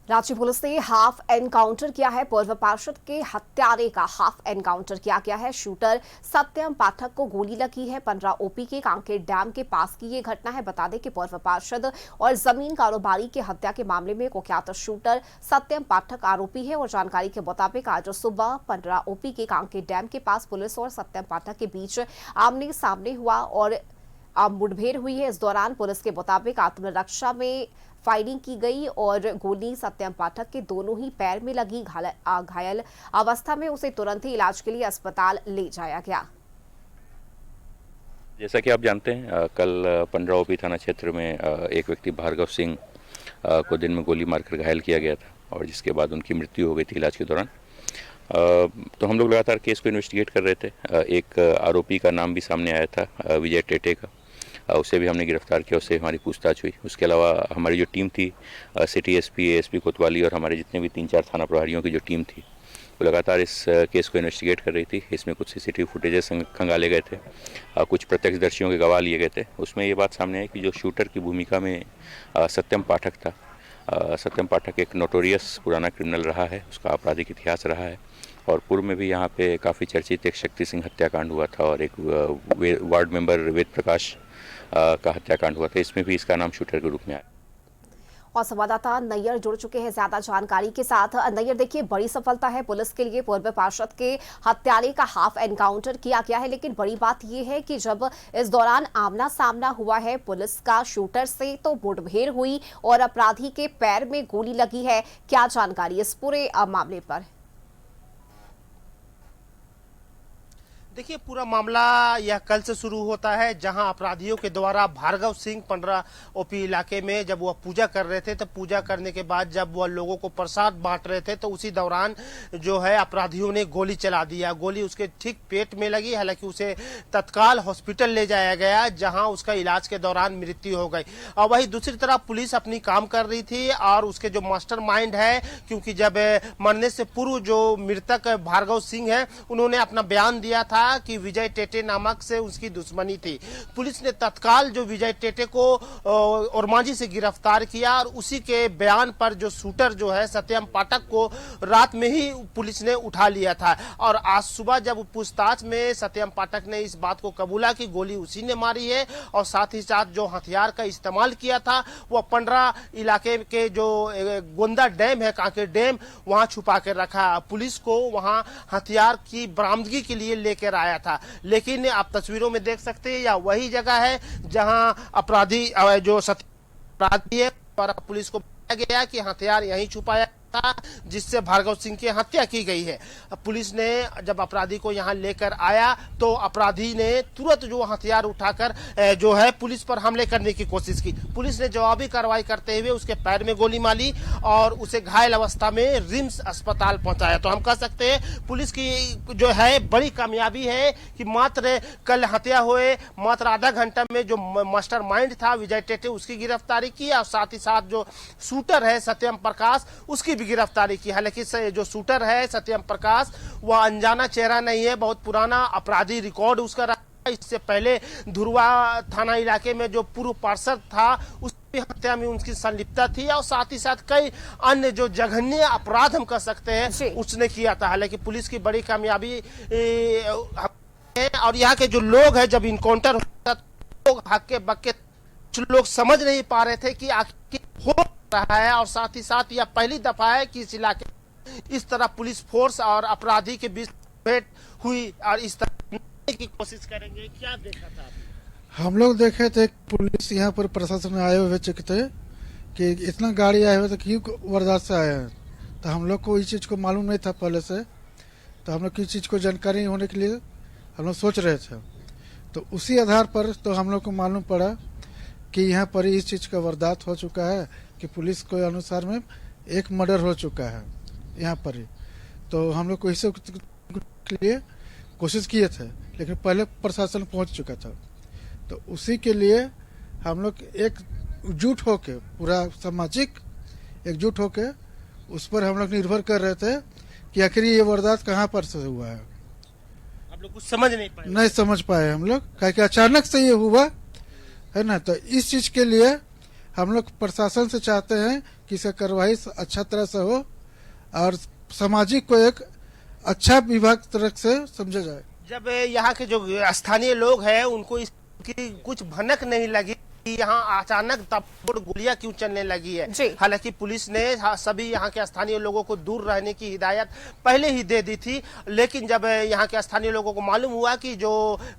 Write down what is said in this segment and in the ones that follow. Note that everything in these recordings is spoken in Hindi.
रांची पुलिस ने हाफ एनकाउंटर किया है। पूर्व पार्षद के हत्यारे का हाफ एनकाउंटर किया गया है। शूटर सत्यम पाठक को गोली लगी है। 15 ओपी के कांकेर डैम के पास की ये घटना है। बता दें कि पूर्व पार्षद और जमीन कारोबारी की हत्या के मामले में कुख्यात शूटर सत्यम पाठक आरोपी है और जानकारी के मुताबिक आज सुबह 15 ओपी के कांकेर डैम के पास पुलिस और सत्यम पाठक के बीच आमने सामने हुआ और मुठभेड़ हुई है। इस दौरान पुलिस के मुताबिक आत्मरक्षा में फायरिंग की गई और गोली सत्यम पाठक के दोनों ही पैर में लगी। घायल अवस्था में उसे तुरंत ही इलाज के लिए अस्पताल ले जाया गया। जैसा कि आप जानते हैं, कल 15 ओपी थाना क्षेत्र में एक व्यक्ति भार्गव सिंह को दिन में गोली मारकर घायल किया गया था और जिसके बाद उनकी मृत्यु हो गई थी इलाज के दौरान। तो हम लोग लगातार केस को इन्वेस्टिगेट कर रहे थे। एक आरोपी का नाम भी सामने आया था, विजय टेटे का। उसे भी हमने गिरफ्तार किया, उससे हमारी पूछताछ हुई। उसके अलावा हमारी जो टीम थी, सिटी एसपी, एएसपी कोतवाली और हमारे जितने भी 3-4 थाना प्रभारियों की जो टीम थी, वो लगातार इस केस को इन्वेस्टिगेट कर रही थी। इसमें कुछ सीसीटीवी फुटेजेस खंगाले गए थे, कुछ प्रत्यक्षदर्शियों के गवाह लिए गए थे। उसमें ये बात सामने आई कि जो शूटर की भूमिका में सत्यम पाठक था, सत्यम पाठक एक नोटोरियस पुराना क्रिमिनल रहा है, उसका आपराधिक इतिहास रहा है और पूर्व में भी यहाँ पे काफ़ी चर्चित एक शक्ति सिंह हत्याकांड हुआ था और एक वार्ड मेंबर वेद प्रकाश का हत्याकांड हुआ था। इसमें भी इसका नाम शूटर के रूप में आया। और संवाददाता नैयर जुड़ चुके हैं ज्यादा जानकारी के साथ। नैयर, देखिए, बड़ी सफलता है पुलिस के लिए। पूर्व पार्षद के हत्यारे का हाफ एनकाउंटर किया गया है, लेकिन बड़ी बात यह है कि जब इस दौरान आमना सामना हुआ है पुलिस का शूटर से, तो मुठभेड़ हुई और अपराधी के पैर में गोली लगी है। क्या जानकारी इस पूरे मामले पर? देखिए, पूरा मामला यह कल से शुरू होता है, जहां अपराधियों के द्वारा भार्गव सिंह 15 ओपी इलाके में जब वह पूजा कर रहे थे, तो पूजा करने के बाद जब वह लोगों को प्रसाद बांट रहे थे, तो उसी दौरान जो है अपराधियों ने गोली चला दिया। गोली उसके ठीक पेट में लगी। हालांकि उसे तत्काल हॉस्पिटल ले जाया गया, जहां उसका इलाज के दौरान मृत्यु हो गई। और वही दूसरी तरफ पुलिस अपनी काम कर रही थी और उसके जो मास्टरमाइंड है, क्योंकि जब मरने से पूर्व जो मृतक भार्गव सिंह है, उन्होंने अपना बयान दिया था कि विजय टेटे नामक से उसकी दुश्मनी थी। पुलिस ने तत्काल जो विजय टेटे को ओरमांझी से गिरफ्तार किया और उसी के बयान पर जो शूटर जो है सत्यम पाठक को रात में ही पुलिस ने उठा लिया था। और आज सुबह जब पूछताछ में सत्यम पाठक ने इस बात को कबूला कि गोली उसी ने मारी है और साथ ही साथ जो हथियार का इस्तेमाल किया था वह 15 इलाके के जो गोंदा डैम है, कांकेर डैम, वहां छुपा कर रखा। पुलिस को वहां हथियार की बरामदगी के लिए लेकर आया था। लेकिन आप तस्वीरों में देख सकते हैं, यह वही जगह है जहां अपराधी जो अपराधी है और पुलिस को बताया गया कि हथियार यहीं छुपाया था, जिससे भार्गव सिंह की हत्या की गई है। पुलिस ने जब अपराधी को यहां लेकर आया तो अपराधी ने तुरंत जो हथियार उठाकर जो है पुलिस पर हमले करने की कोशिश की। पुलिस ने जवाबी कार्रवाई करते हुए उसके पैर में गोली मारी और उसे घायल अवस्था में रिम्स अस्पताल पहुंचाया। तो हम कह सकते हैं पुलिस की जो है बड़ी कामयाबी है कि मात्र कल हत्या हुए मात्र आधा घंटा में जो मास्टरमाइंड था विजय टेटे, उसकी गिरफ्तारी की और साथ ही साथ जो शूटर है सत्यम प्रकाश, उसकी भी गिरफ्तारी की। हालांकि जो शूटर है सत्यम प्रकाश, वह अनजाना चेहरा नहीं है, बहुत पुराना अपराधी रिकॉर्ड उसका रहा। इससे पहले धुरवा थाना इलाके में जो पूर्व पार्षद था उसकी हत्या में उनकी संलिप्तता थी और साथ ही साथ कई अन्य जो जघन्य अपराध हम कह सकते हैं उसने किया था। हालांकि पुलिस की बड़ी कामयाबी है। और यहाँ के जो लोग हैं, जब इनकाउंटर होता लोग हक्के बक्के लोग समझ नहीं पा रहे थे कि आखिर हो रहा है। और साथ ही साथ यह पहली दफा है कि इस इलाके इस तरह पुलिस फोर्स और अपराधी के बीच भेंट हुई और इस तरह की कोशिश करेंगे। क्या देखा था आपने? हम लोग देखे थे पुलिस यहाँ पर प्रशासन में आए हुए चुके थे कि इतना गाड़ी आए हुए थे, क्यों वारदात से आए हैं। तो हम लोग को इस चीज़ को मालूम नहीं था पहले से, तो हम लोग किस चीज़ को जानकारी होने के लिए हम लोग सोच रहे थे। तो उसी आधार पर तो हम लोग को मालूम पड़ा कि यहाँ पर इस चीज़ का वारदात हो चुका है कि पुलिस के अनुसार में एक मर्डर हो चुका है यहाँ पर ही। तो हम लोग को इसे के लिए कोशिश किए थे, लेकिन पहले प्रशासन पहुँच चुका था। तो उसी के लिए हम लोग एकजुट होके, पूरा सामाजिक एकजुट होके उस पर हम लोग निर्भर कर रहे थे कि आखिर ये वारदात कहाँ पर से हुआ है। आप लोग कुछ समझ नहीं पाए? नहीं समझ पाए हम लोग, क्योंकि अचानक से ये हुआ है ना। तो इस चीज के लिए हम लोग प्रशासन से चाहते हैं कि इसका कार्रवाई अच्छा तरह से हो और सामाजिक को एक अच्छा विभाग तरह से समझा जाए। जब यहाँ के जो स्थानीय लोग हैं उनको इसकी कुछ भनक नहीं लगी कि यहाँ अचानक ताबड़तोड़ गोलियां क्यों चलने लगी है। हालांकि पुलिस ने सभी यहाँ के स्थानीय लोगों को दूर रहने की हिदायत पहले ही दे दी थी, लेकिन जब यहाँ के स्थानीय लोगों को मालूम हुआ कि जो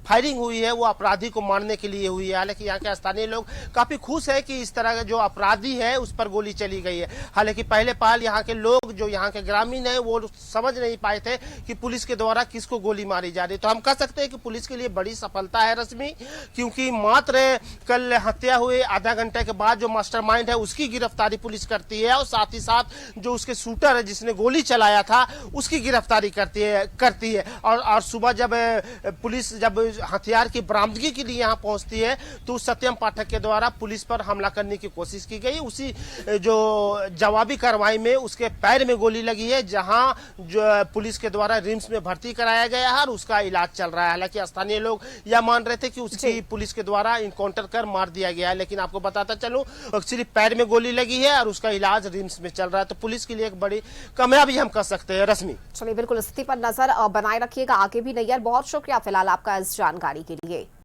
फायरिंग हुई है वो अपराधी को मारने के लिए हुई है। हालांकि यहाँ के स्थानीय लोग काफी खुश है कि इस तरह का जो अपराधी है उस पर गोली चली गई है। हालांकि पहले पहल यहाँ के लोग जो यहाँ के ग्रामीण है वो समझ नहीं पाए थे कि पुलिस के द्वारा किसको गोली मारी जा रही। तो हम कह सकते हैं कि पुलिस के लिए बड़ी सफलता है रश्मि, क्योंकि मात्र कल हत्या हुए आधा घंटे के बाद जो मास्टरमाइंड है उसकी गिरफ्तारी पुलिस करती है और साथ ही साथ जो उसके शूटर है जिसने गोली चलाया था उसकी गिरफ्तारी करती है। और सुबह जब पुलिस जब हथियार की बरामदगी के लिए यहाँ पहुंचती है तो सत्यम पाठक के द्वारा पुलिस पर हमला करने की कोशिश की गई। उसी जो जवाबी कार्रवाई में उसके पैर में गोली लगी है, जहां जो पुलिस के द्वारा रिम्स में भर्ती कराया गया है और उसका इलाज चल रहा है। हालांकि स्थानीय लोग यह मान रहे थे कि उसकी पुलिस के द्वारा इनकाउंटर कर मार दिया गया है, लेकिन आपको बताता चलूं सिर्फ पैर में गोली लगी है और उसका इलाज रिम्स में चल रहा है। तो पुलिस के लिए एक बड़ी कामयाबी हम कह सकते हैं रश्मि। चलिए, बिल्कुल स्थिति पर नजर बनाए रखिएगा, आगे भी नैयर। बहुत शुक्रिया फिलहाल आपका इस जानकारी के लिए।